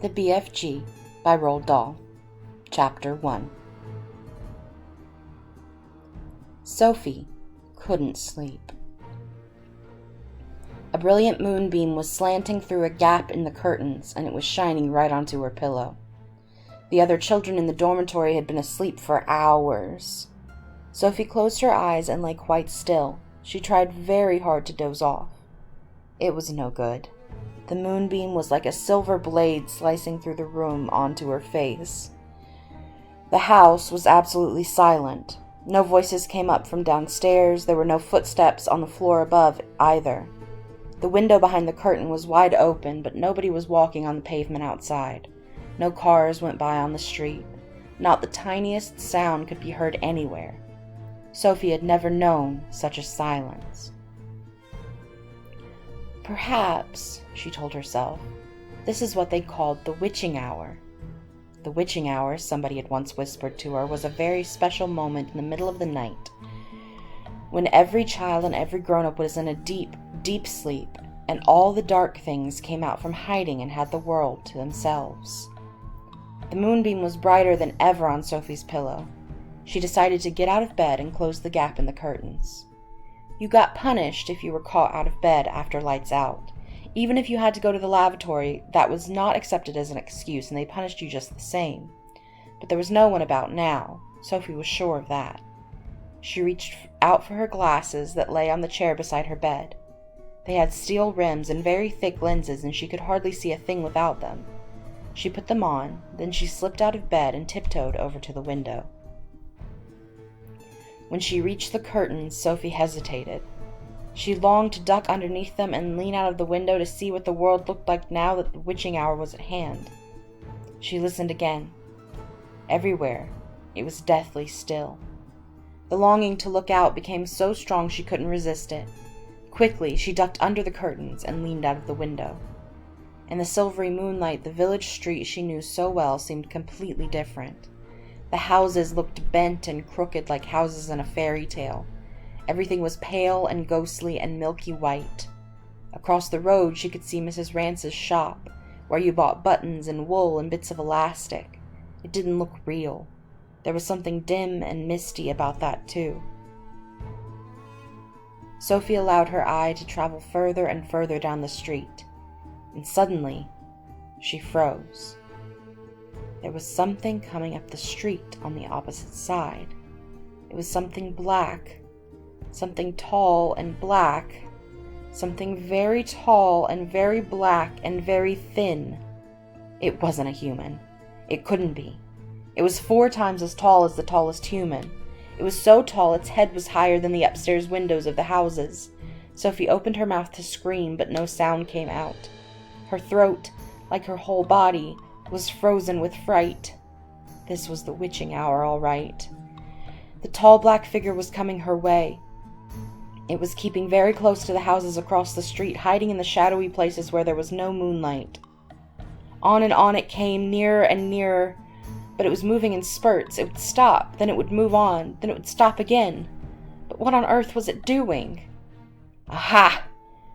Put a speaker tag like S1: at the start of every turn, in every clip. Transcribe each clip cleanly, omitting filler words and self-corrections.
S1: The BFG by Roald Dahl. Chapter 1. Sophie couldn't sleep. A brilliant moonbeam was slanting through a gap in the curtains, and it was shining right onto her pillow. The other children in the dormitory had been asleep for hours. Sophie closed her eyes and lay quite still. She tried very hard to doze off. It was no good. The moonbeam was like a silver blade slicing through the room onto her face. The house was absolutely silent. No voices came up from downstairs. There were no footsteps on the floor above either. The window behind the curtain was wide open, but nobody was walking on the pavement outside. No cars went by on the street. Not the tiniest sound could be heard anywhere. Sophie had never known such a silence. Perhaps, she told herself, this is what they called the witching hour. The witching hour, somebody had once whispered to her, was a very special moment in the middle of the night, when every child and every grown-up was in a deep, deep sleep, and all the dark things came out from hiding and had the world to themselves. The moonbeam was brighter than ever on Sophie's pillow. She decided to get out of bed and close the gap in the curtains. You got punished if you were caught out of bed after lights out. Even if you had to go to the lavatory, that was not accepted as an excuse, and they punished you just the same. But there was no one about now. Sophie was sure of that. She reached out for her glasses that lay on the chair beside her bed. They had steel rims and very thick lenses, and she could hardly see a thing without them. She put them on, then she slipped out of bed and tiptoed over to the window. When she reached the curtains, Sophie hesitated. She longed to duck underneath them and lean out of the window to see what the world looked like now that the witching hour was at hand. She listened again. Everywhere, it was deathly still. The longing to look out became so strong she couldn't resist it. Quickly, she ducked under the curtains and leaned out of the window. In the silvery moonlight, the village street she knew so well seemed completely different. The houses looked bent and crooked like houses in a fairy tale. Everything was pale and ghostly and milky white. Across the road she could see Mrs. Rance's shop, where you bought buttons and wool and bits of elastic. It didn't look real. There was something dim and misty about that too. Sophie allowed her eye to travel further and further down the street, and suddenly she froze. There was something coming up the street on the opposite side. It was something black, something tall and black, something very tall and very black and very thin. It wasn't a human. It couldn't be. It was 4 times as tall as the tallest human. It was so tall its head was higher than the upstairs windows of the houses. Sophie opened her mouth to scream, but no sound came out. Her throat, like her whole body, was frozen with fright. This was the witching hour, all right. The tall black figure was coming her way. It was keeping very close to the houses across the street, hiding in the shadowy places where there was no moonlight. On and on it came, nearer and nearer, but it was moving in spurts. It would stop, then it would move on, then it would stop again. But what on earth was it doing? Aha!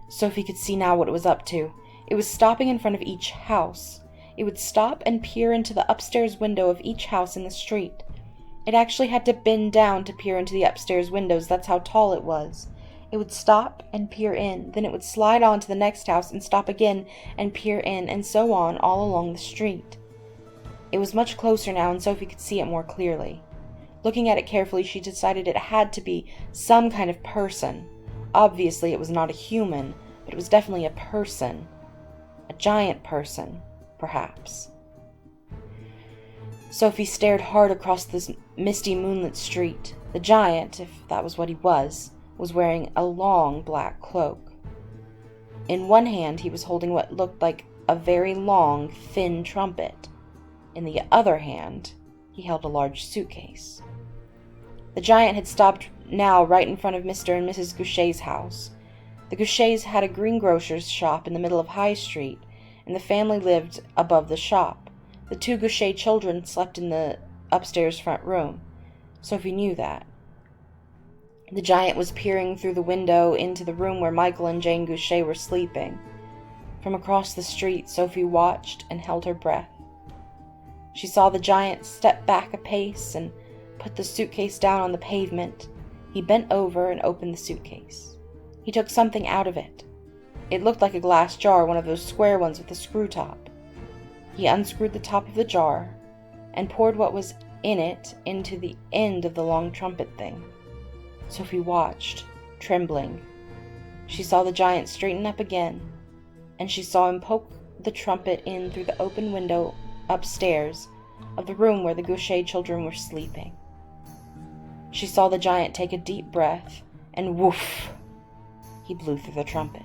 S1: Sophie could see now what it was up to. It was stopping in front of each house. It would stop and peer into the upstairs window of each house in the street. It actually had to bend down to peer into the upstairs windows, that's how tall it was. It would stop and peer in, then it would slide on to the next house and stop again and peer in, and so on all along the street. It was much closer now, and Sophie could see it more clearly. Looking at it carefully, she decided it had to be some kind of person. Obviously, it was not a human, but it was definitely a person. A giant person, perhaps. Sophie stared hard across this misty moonlit street. The giant, if that was what he was wearing a long black cloak. In one hand he was holding what looked like a very long, thin trumpet. In the other hand, he held a large suitcase. The giant had stopped now right in front of Mr. and Mrs. Goucher's house. The Gouchers had a greengrocer's shop in the middle of High Street, and the family lived above the shop. The 2 Goucher children slept in the upstairs front room. Sophie knew that. The giant was peering through the window into the room where Michael and Jane Goucher were sleeping. From across the street, Sophie watched and held her breath. She saw the giant step back a pace and put the suitcase down on the pavement. He bent over and opened the suitcase. He took something out of it. It looked like a glass jar, one of those square ones with a screw top. He unscrewed the top of the jar and poured what was in it into the end of the long trumpet thing. Sophie watched, trembling. She saw the giant straighten up again, and she saw him poke the trumpet in through the open window upstairs of the room where the Gaucher children were sleeping. She saw the giant take a deep breath, and woof, he blew through the trumpet.